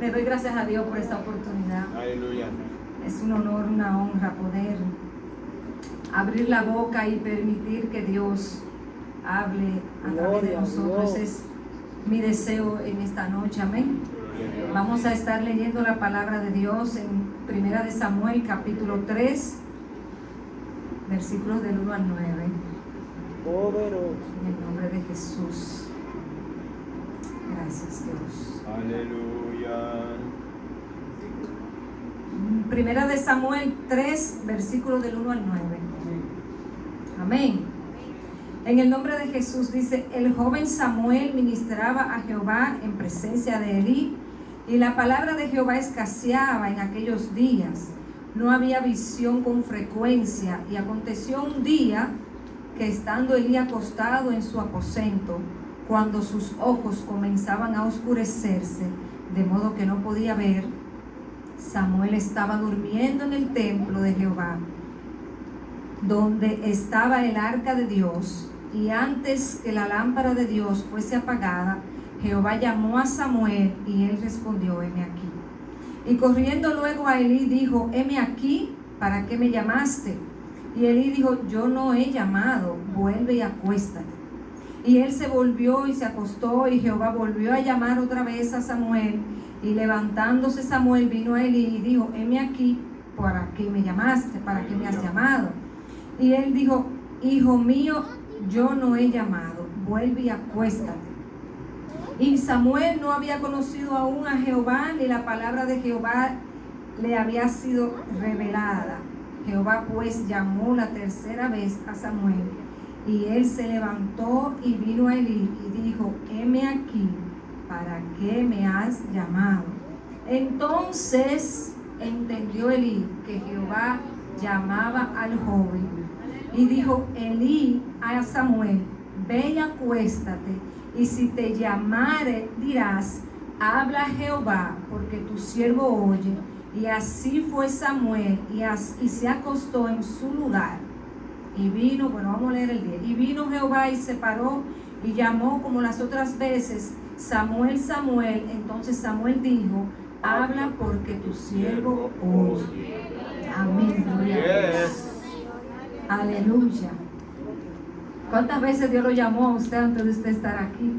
Le doy gracias a Dios por esta oportunidad. Aleluya. Es un honor, una honra poder abrir la boca y permitir que Dios hable a través de nosotros. Es mi deseo en esta noche, amén. Vamos a estar leyendo la palabra de Dios en 1 de Samuel capítulo 3, versículos del 1 al 9. En el nombre de Jesús. Gracias, Dios. Aleluya. 1 de Samuel 3, versículos del 1 al 9. Amén. En el nombre de Jesús dice: el joven Samuel ministraba a Jehová en presencia de Elí, y la palabra de Jehová escaseaba en aquellos días. No había visión con frecuencia, y aconteció un día que, estando Elí acostado en su aposento, cuando sus ojos comenzaban a oscurecerse, de modo que no podía ver, Samuel estaba durmiendo en el templo de Jehová, donde estaba el arca de Dios, y antes que la lámpara de Dios fuese apagada, Jehová llamó a Samuel, y él respondió: heme aquí. Y corriendo luego a Elí dijo: heme aquí, ¿para qué me llamaste? Y Elí dijo: yo no he llamado, vuelve y acuéstate. Y él se volvió y se acostó, y Jehová volvió a llamar otra vez a Samuel. Y levantándose Samuel vino a Elí y dijo: heme aquí, ¿para qué me llamaste? ¿Para qué me has llamado? Y él dijo: hijo mío, yo no he llamado, vuelve y acuéstate. Y Samuel no había conocido aún a Jehová, ni la palabra de Jehová le había sido revelada. Jehová pues llamó la tercera vez a Samuel, y él se levantó y vino a Elí y dijo: heme aquí, ¿para qué me has llamado? Entonces entendió Elí que Jehová llamaba al joven, y dijo Elí a Samuel: ve y acuéstate, y si te llamare dirás: habla Jehová, porque tu siervo oye. Y así fue Samuel, y se acostó en su lugar. Y vino, vamos a leer el día. Y vino Jehová y se paró y llamó como las otras veces: Samuel, Samuel. Entonces Samuel dijo: habla, porque tu siervo oye. Amén. Gloria a Dios. Aleluya. ¿Cuántas veces Dios lo llamó a usted antes de usted estar aquí?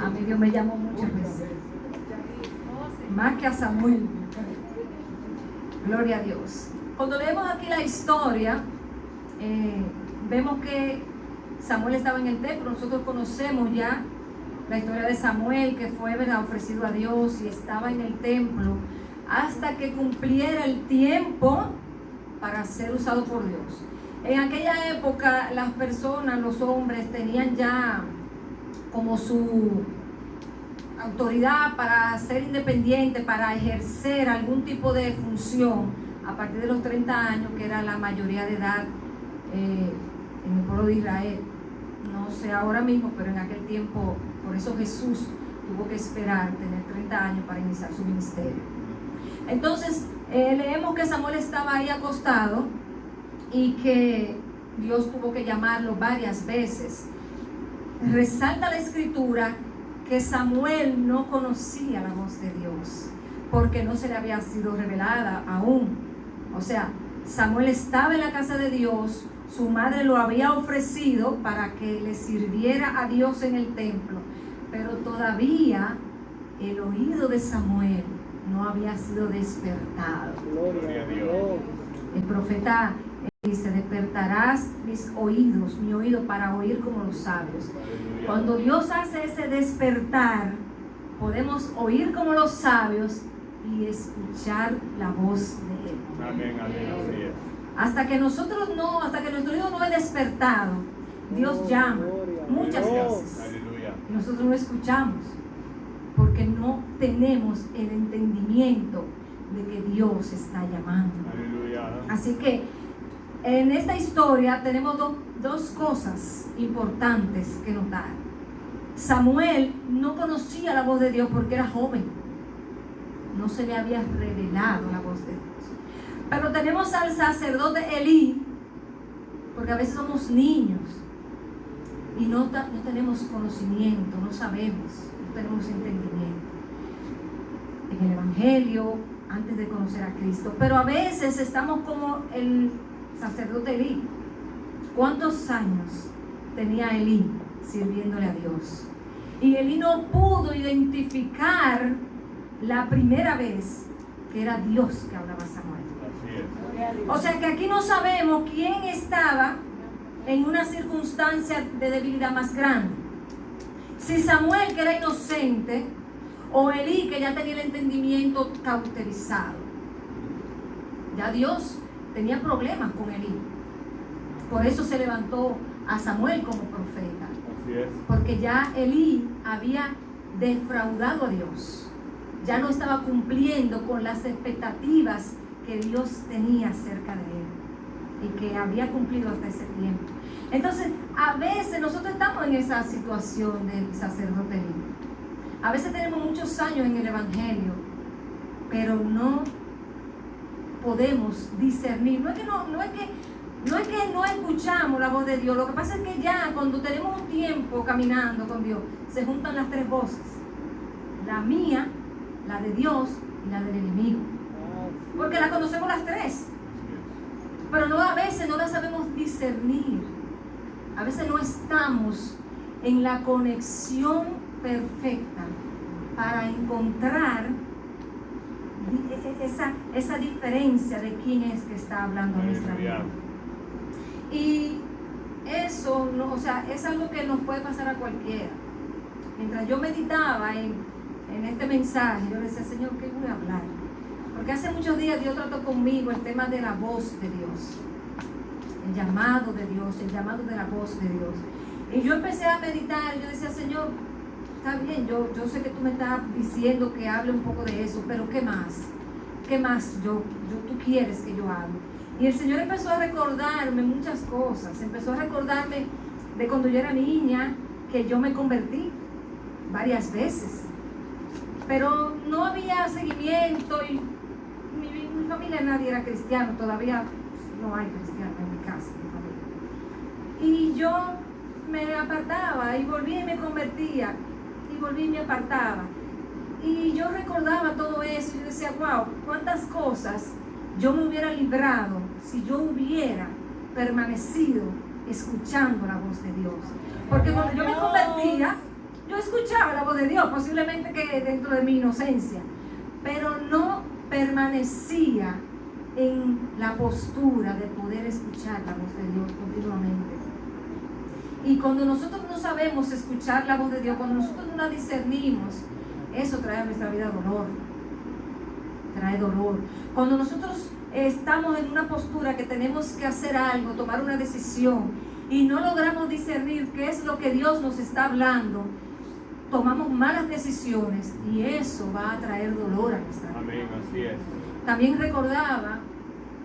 A mí Dios me llamó muchas veces, más que a Samuel. Gloria a Dios. Cuando leemos aquí la historia, vemos que Samuel estaba en el templo. Nosotros conocemos ya la historia de Samuel, que fue, ¿verdad?, ofrecido a Dios, y estaba en el templo hasta que cumpliera el tiempo para ser usado por Dios. En aquella época las personas, los hombres, tenían ya como su autoridad para ser independiente, para ejercer algún tipo de función a partir de los 30 años, que era la mayoría de edad en el pueblo de Israel. No sé ahora mismo, pero en aquel tiempo, por eso Jesús tuvo que esperar tener 30 años para iniciar su ministerio. Entonces leemos que Samuel estaba ahí acostado y que Dios tuvo que llamarlo varias veces. Resalta la escritura que Samuel no conocía la voz de Dios, porque no se le había sido revelada aún. O sea, Samuel estaba en la casa de Dios, su madre lo había ofrecido para que le sirviera a Dios en el templo, pero todavía el oído de Samuel no había sido despertado. Gloria a Dios. El profeta dice: despertarás mis oídos, mi oído, para oír como los sabios. Aleluya. Cuando Dios hace ese despertar, podemos oír como los sabios y escuchar la voz de Él. Amén, aleluya. Hasta que nuestro oído no es despertado, Dios llama muchas veces. Aleluya. Y nosotros no escuchamos, porque no tenemos el entendimiento de que Dios está llamando. Aleluya. Así que en esta historia tenemos dos cosas importantes que notar. Samuel no conocía la voz de Dios porque era joven. No se le había revelado la voz de Dios. Pero tenemos al sacerdote Elí, porque a veces somos niños y no tenemos conocimiento, no sabemos, no tenemos entendimiento. en el Evangelio antes de conocer a Cristo. Pero a veces estamos como el sacerdote Elí. ¿Cuántos años tenía Elí sirviéndole a Dios? Y Elí no pudo identificar la primera vez que era Dios que hablaba a Samuel. Así es. O sea que aquí no sabemos quién estaba en una circunstancia de debilidad más grande. Si Samuel, que era inocente, o Elí, que ya tenía el entendimiento cauterizado. Ya Dios tenía problemas con Elí. Por eso se levantó a Samuel como profeta. Así es. Porque ya Elí había defraudado a Dios. Ya no estaba cumpliendo con las expectativas que Dios tenía acerca de él y que había cumplido hasta ese tiempo. Entonces, a veces nosotros estamos en esa situación del sacerdote Elí. A veces tenemos muchos años en el Evangelio, pero no podemos discernir. No es que no escuchamos la voz de Dios. Lo que pasa es que ya cuando tenemos un tiempo caminando con Dios, se juntan las tres voces. La mía, la de Dios y la del enemigo. Porque la conocemos las tres. Pero no, a veces no la sabemos discernir. A veces no estamos en la conexión perfecta para encontrar esa diferencia de quién es que está hablando en nuestra vida. Y eso, no, o sea, es algo que nos puede pasar a cualquiera. Mientras yo meditaba en este mensaje, yo le decía, Señor, ¿qué voy a hablar? Porque hace muchos días Dios trató conmigo el tema de la voz de Dios, el llamado de Dios, el llamado de la voz de Dios. Y yo empecé a meditar y yo decía, Señor, está bien, yo sé que tú me estás diciendo que hable un poco de eso, pero ¿qué más? ¿Qué más tú quieres que yo hable? Y el Señor empezó a recordarme muchas cosas. Empezó a recordarme de cuando yo era niña, que yo me convertí varias veces. Pero no había seguimiento y mi familia nadie era cristiano. Todavía no hay cristianos en mi casa, en mi familia. Y yo me apartaba y volvía y me convertía. Y volví y me apartaba. Y yo recordaba todo eso y yo decía, wow, cuántas cosas yo me hubiera librado si yo hubiera permanecido escuchando la voz de Dios. Porque cuando yo me convertía, yo escuchaba la voz de Dios, posiblemente que dentro de mi inocencia, pero no permanecía en la postura de poder escuchar la voz de Dios continuamente. Y cuando nosotros no sabemos escuchar la voz de Dios, cuando nosotros no la discernimos, eso trae a nuestra vida dolor. Trae dolor. Cuando nosotros estamos en una postura que tenemos que hacer algo, tomar una decisión, y no logramos discernir qué es lo que Dios nos está hablando, tomamos malas decisiones y eso va a traer dolor a nuestra vida. Amén, así es. También recordaba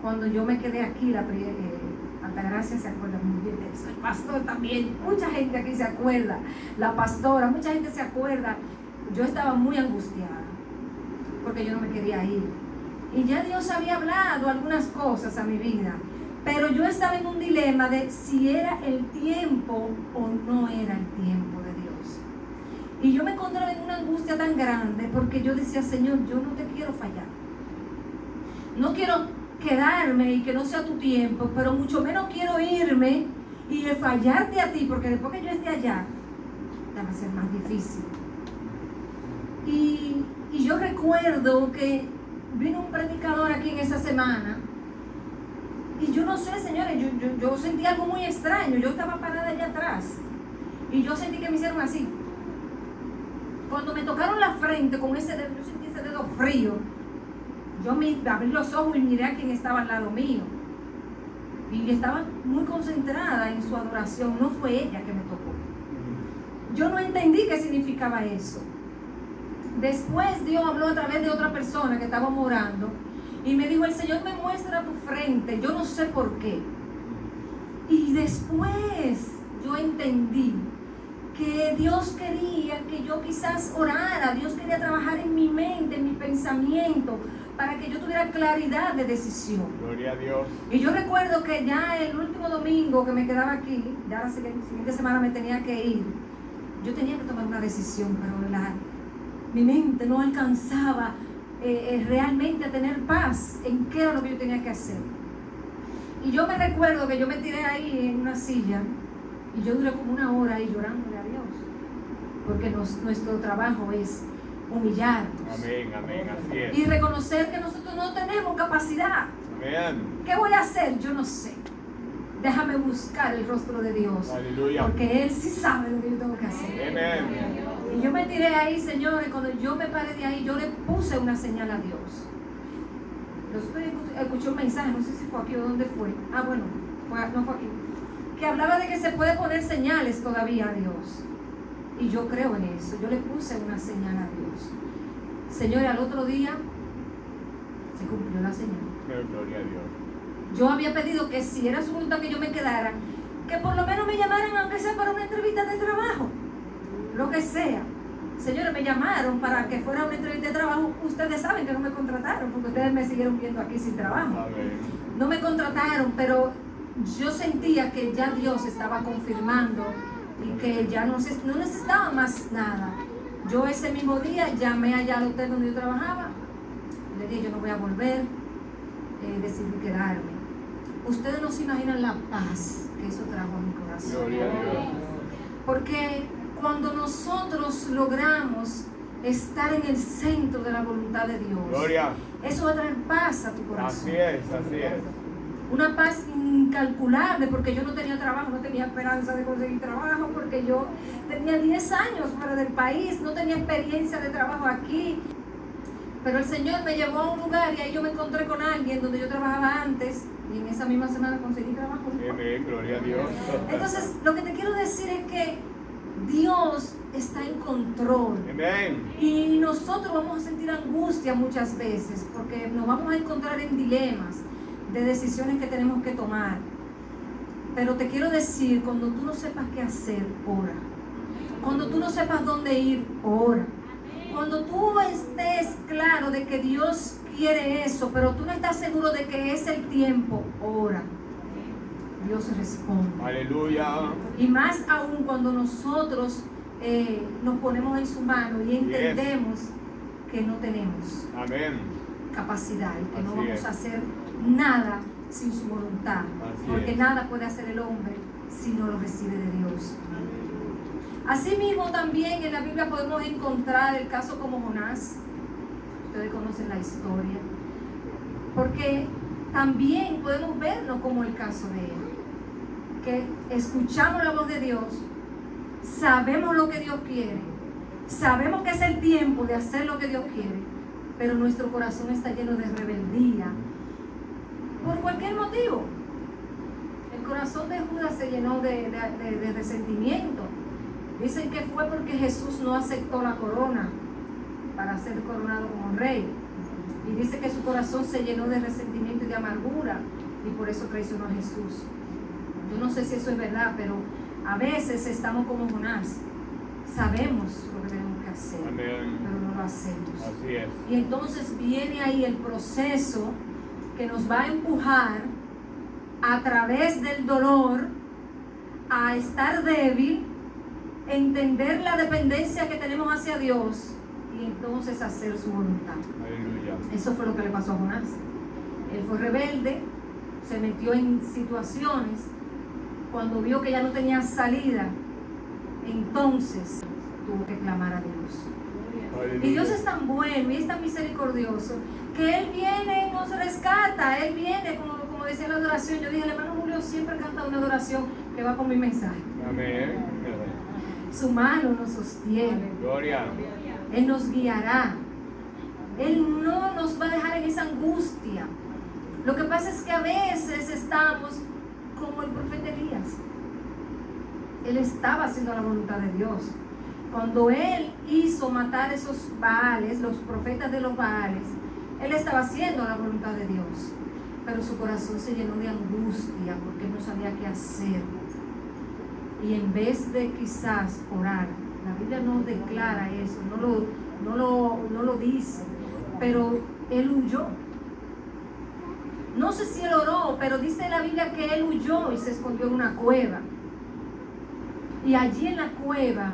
cuando yo me quedé aquí, Altagracia se acuerda muy bien de eso, el pastor también, mucha gente aquí se acuerda, la pastora, mucha gente se acuerda. Yo estaba muy angustiada porque yo no me quería ir y ya Dios había hablado algunas cosas a mi vida, pero yo estaba en un dilema de si era el tiempo o no era el tiempo de Dios. Y yo me encontraba en una angustia tan grande porque yo decía, Señor, yo no te quiero fallar, no quiero quedarme y que no sea tu tiempo, pero mucho menos quiero irme y fallarte a ti, porque después que yo esté allá va a ser más difícil. Y yo recuerdo que vino un predicador aquí en esa semana y yo no sé, señores, yo sentí algo muy extraño. Yo estaba parada allá atrás y yo sentí que me hicieron así. Cuando me tocaron la frente con ese dedo, yo sentí ese dedo frío. Yo me abrí los ojos y miré a quien estaba al lado mío y estaba muy concentrada en su adoración. No fue ella que me tocó. Yo no entendí qué significaba eso. Después Dios habló a través de otra persona que estaba orando y me dijo, el Señor me muestra tu frente, yo no sé por qué. Y después yo entendí que Dios quería que yo quizás orara, Dios quería trabajar en mi mente, en mi pensamiento, para que yo tuviera claridad de decisión. Gloria a Dios. Y yo recuerdo que ya el último domingo que me quedaba aquí, ya la siguiente semana me tenía que ir, yo tenía que tomar una decisión, pero mi mente no alcanzaba realmente a tener paz en qué era lo que yo tenía que hacer. Y yo me recuerdo que yo me tiré ahí en una silla y yo duré como 1 hora ahí llorándole a Dios, porque nuestro trabajo es humillarnos. Amén, amén, así es. Y reconocer que nosotros no tenemos capacidad. Amén. ¿Qué voy a hacer? Yo no sé. Déjame buscar el rostro de Dios. Aleluya. Porque Él sí sabe lo que yo tengo que hacer. Amén. Y yo me tiré ahí, Señor, y cuando yo me paré de ahí, yo le puse una señal a Dios. Nosotros escuché un mensaje, no sé si fue aquí o dónde fue. Ah, bueno, no fue aquí. Que hablaba de que se puede poner señales todavía a Dios. Y yo creo en eso. Yo le puse una señal a Dios. Señor, al otro día se cumplió la señal. Gloria a Dios. Yo había pedido que si era su voluntad que yo me quedara, que por lo menos me llamaran, aunque sea para una entrevista de trabajo, lo que sea. Señores, me llamaron para que fuera una entrevista de trabajo. Ustedes saben que no me contrataron, porque ustedes me siguieron viendo aquí sin trabajo. Amén. No me contrataron, pero yo sentía que ya Dios estaba confirmando y que ya no necesitaba más nada. Yo ese mismo día llamé allá al hotel donde yo trabajaba, le dije, yo no voy a volver, decidí quedarme. Ustedes no se imaginan la paz que eso trajo a mi corazón. Gloria a Dios. Porque cuando nosotros logramos estar en el centro de la voluntad de Dios, Gloria. eso va a traer paz a tu corazón. Así es, así es. Una paz incalculable, porque yo no tenía trabajo, no tenía esperanza de conseguir trabajo, porque yo tenía 10 años fuera del país, no tenía experiencia de trabajo aquí. Pero el Señor me llevó a un lugar y ahí yo me encontré con alguien donde yo trabajaba antes y en esa misma semana conseguí trabajo. Amén, gloria a Dios. Entonces, lo que te quiero decir es que Dios está en control. Amén. Y nosotros vamos a sentir angustia muchas veces porque nos vamos a encontrar en dilemas de decisiones que tenemos que tomar. Pero te quiero decir, cuando tú no sepas qué hacer, ora. Cuando tú no sepas dónde ir, ora. Cuando tú estés claro de que Dios quiere eso, pero tú no estás seguro de que es el tiempo, ora. Dios responde. Aleluya. Y más aún cuando nosotros nos ponemos en su mano y entendemos que no tenemos Amén. capacidad y que no Así vamos es. a hacer nada sin su voluntad. Así Porque es. nada puede hacer el hombre si no lo recibe de Dios. Asimismo, también en la Biblia podemos encontrar el caso como Jonás. Ustedes conocen la historia. Porque también podemos verlo como el caso de él. Que escuchamos la voz de Dios, sabemos lo que Dios quiere, sabemos que es el tiempo de hacer lo que Dios quiere, pero nuestro corazón está lleno de rebeldía por cualquier motivo. El corazón de Judas se llenó de resentimiento. Dicen que fue porque Jesús no aceptó la corona para ser coronado como rey. Y dice que su corazón se llenó de resentimiento y de amargura y por eso traicionó a Jesús. Yo no sé si eso es verdad, pero a veces estamos como Jonás. Sabemos lo que tenemos que hacer, Amén. pero no lo hacemos. Así es. Y entonces viene ahí el proceso que nos va a empujar a través del dolor a estar débil, entender la dependencia que tenemos hacia Dios y entonces hacer su voluntad. Aleluya. Eso fue lo que le pasó a Jonás. Él fue rebelde, se metió en situaciones, cuando vio que ya no tenía salida, entonces tuvo que clamar a Dios. Aleluya. Y Dios es tan bueno y es tan misericordioso que Él viene y nos rescata. Él viene, como decía la adoración. Yo dije, el hermano Julio siempre canta una adoración que va con mi mensaje. Amén. Su mano nos sostiene. Gloria. Él nos guiará. Él no nos va a dejar en esa angustia. Lo que pasa es que a veces estamos como el profeta Elías. Él estaba haciendo la voluntad de Dios. Cuando él hizo matar esos Baales, los profetas de los Baales, él estaba haciendo la voluntad de Dios. Pero su corazón se llenó de angustia porque no sabía qué hacer. Y en vez de quizás orar, la Biblia no declara eso, no lo dice, pero él huyó. No sé si él oró, pero dice la Biblia que él huyó y se escondió en una cueva. Y allí en la cueva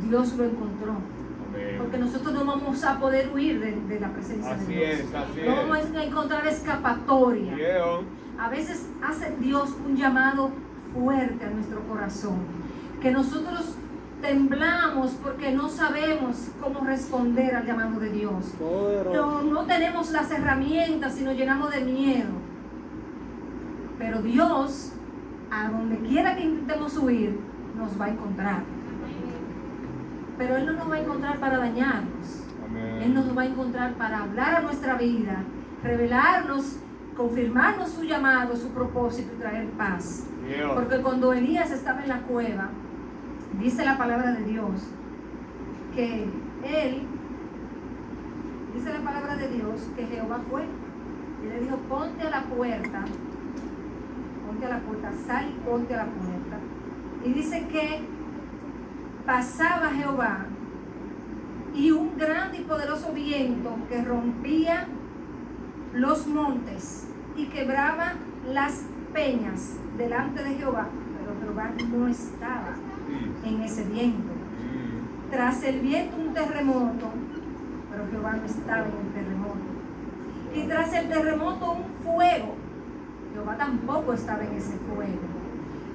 Dios lo encontró. Amén. Porque nosotros no vamos a poder huir de la presencia Así de Dios. es, así No vamos es. a encontrar escapatoria. Yeah. A veces hace Dios un llamado fuerte a nuestro corazón, que nosotros temblamos porque no sabemos cómo responder al llamado de Dios. No tenemos las herramientas y nos llenamos de miedo. Pero Dios, a donde quiera que intentemos huir, nos va a encontrar. Pero Él no nos va a encontrar para dañarnos. Amén. Él nos va a encontrar para hablar a nuestra vida, revelarnos, confirmarnos su llamado, su propósito y traer paz. Yeah. Porque cuando Elías estaba en la cueva, dice la palabra de Dios que él, dice la palabra de Dios que Jehová fue y le dijo: ponte a la puerta, sal y ponte a la puerta. Y dice que pasaba Jehová y un grande y poderoso viento que rompía los montes y quebraba las peñas delante de Jehová, pero Jehová no estaba en ese viento. Tras el viento un terremoto, pero Jehová no estaba en el terremoto. Y tras el terremoto un fuego, Jehová tampoco estaba en ese fuego.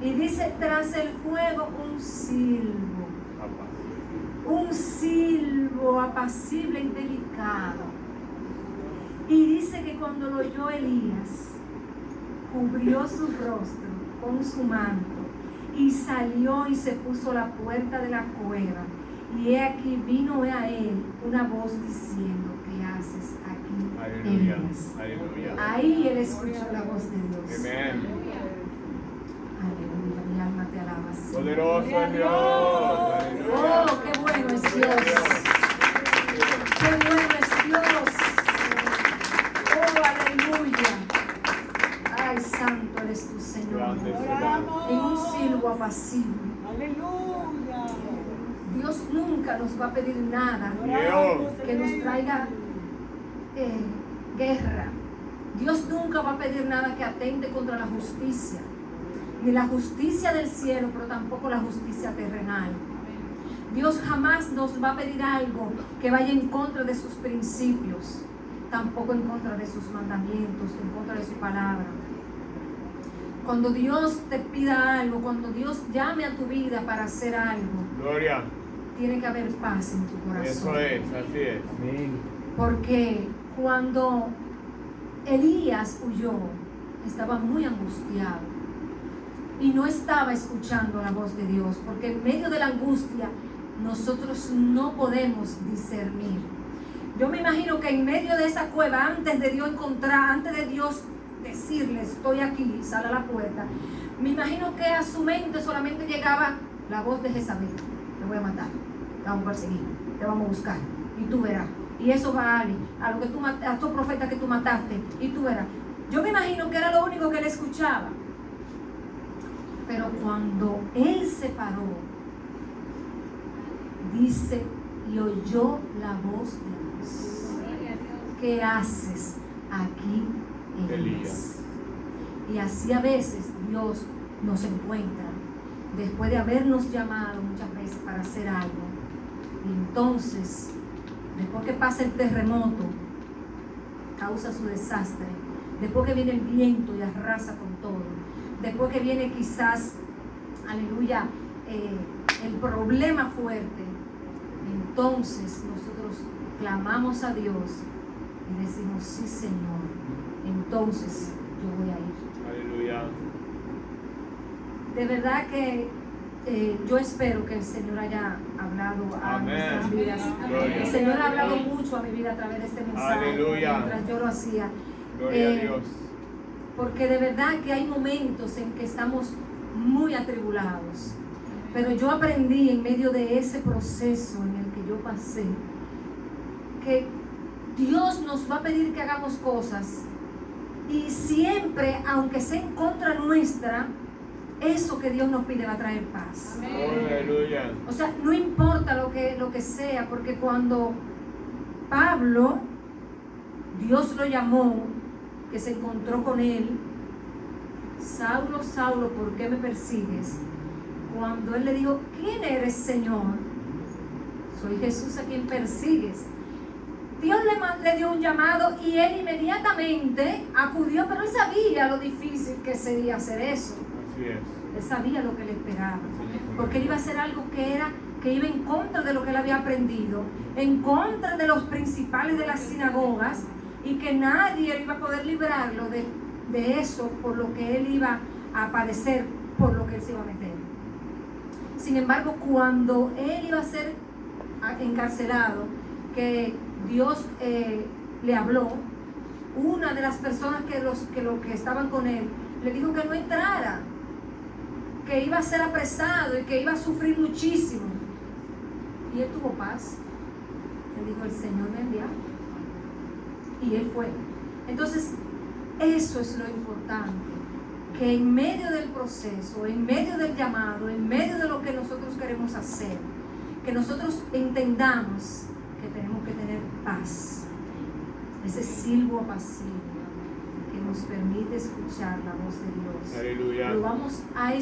Y dice: tras el fuego un silbo apacible y delicado. Y dice que cuando lo oyó Elías, cubrió su rostro con su manto y salió y se puso a la puerta de la cueva. Y he aquí vino a él una voz diciendo: ¿qué haces aquí, Aleluya. Elías? Aleluya. Ahí él escuchó la voz de Dios. Amén. Aleluya, mi alma te alaba, Señor. Poderoso es Dios. Oh, Aleluya. qué bueno es Dios. Qué bueno es Dios. Oh, aleluya. Ay, santo eres tu Señor. Grande será. En un silbo apacible. Aleluya. Dios nunca nos va a pedir nada Dios. que nos traiga guerra. Dios nunca va a pedir nada que atente contra la justicia, ni la justicia del cielo, pero tampoco la justicia terrenal. Dios jamás nos va a pedir algo que vaya en contra de sus principios, tampoco en contra de sus mandamientos, en contra de su palabra. Cuando Dios te pida algo, cuando Dios llame a tu vida para hacer algo, Gloria. tiene que haber paz en tu corazón. Eso es, así es. Porque cuando Elías huyó, estaba muy angustiado y no estaba escuchando la voz de Dios, porque en medio de la angustia nosotros no podemos discernir. Yo me imagino que en medio de esa cueva, antes de Dios decirle: estoy aquí, sal a la puerta, me imagino que a su mente solamente llegaba la voz de Jezabel: te voy a matar, te vamos a perseguir, te vamos a buscar y tú verás. Y eso va a lo que tú a tu profeta que tú mataste y tú verás. Yo me imagino que era lo único que él escuchaba. Pero cuando él se paró, dice: y oyó la voz de Dios: ¿qué haces aquí, Elías? Y así a veces Dios nos encuentra después de habernos llamado muchas veces para hacer algo. Y entonces, después que pasa el terremoto, causa su desastre, después que viene el viento y arrasa con todo, después que viene quizás, aleluya, el problema fuerte, entonces nosotros clamamos a Dios y decimos: sí, Señor, entonces yo voy a ir. Aleluya. De verdad que yo espero que el Señor haya hablado a Amén. nuestras vidas. Gloria. El Señor ha hablado mucho a mi vida a través de este mensaje. Aleluya. Mientras yo lo hacía. Gloria a Dios. Porque de verdad que hay momentos en que estamos muy atribulados. Pero yo aprendí en medio de ese proceso en el que yo pasé que Dios nos va a pedir que hagamos cosas y siempre, aunque sea en contra nuestra, eso que Dios nos pide va a traer paz. Aleluya. O sea, no importa lo que sea, porque cuando Pablo, Dios lo llamó, que se encontró con él: Saulo, Saulo, ¿por qué me persigues? Cuando él le dijo: ¿quién eres, Señor? soy Jesús a quien persigues. Dios le dio un llamado y él inmediatamente acudió, pero él sabía lo difícil que sería hacer eso. Así es. Él sabía lo que le esperaba, porque él iba a hacer algo que iba en contra de lo que él había aprendido, en contra de los principales de las sinagogas, y que nadie iba a poder librarlo de eso, por lo que él iba a padecer, por lo que él se iba a meter. Sin embargo, cuando él iba a ser encarcelado, que Dios le habló, una de las personas que estaban con él le dijo que no entrara, que iba a ser apresado y que iba a sufrir muchísimo. Y él tuvo paz. Él dijo, el Señor me envió. Y él fue. Entonces, eso es lo importante, que en medio del proceso, en medio del llamado, en medio de lo que nosotros queremos hacer, que nosotros entendamos que tenemos que tener paz, ese silbo apacible que nos permite escuchar la voz de Dios. Aleluya. Lo vamos a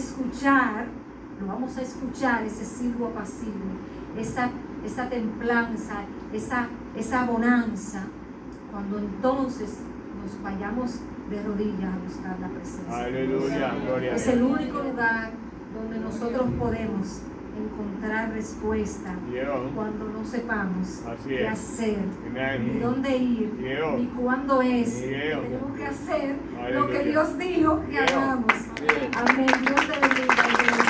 escuchar ese silbo apacible, esa templanza, esa bonanza, cuando entonces nos vayamos de rodillas a buscar la presencia. Aleluya, gloria a Es Dios. el único lugar donde nosotros podemos encontrar respuesta Dios. cuando no sepamos Así qué es. hacer, Amén. ni dónde ir, Dios. ni cuándo es. Dios. Tenemos que hacer lo Aleluya. que Dios dijo que Dios. hagamos. Dios. Amén. Dios te bendiga.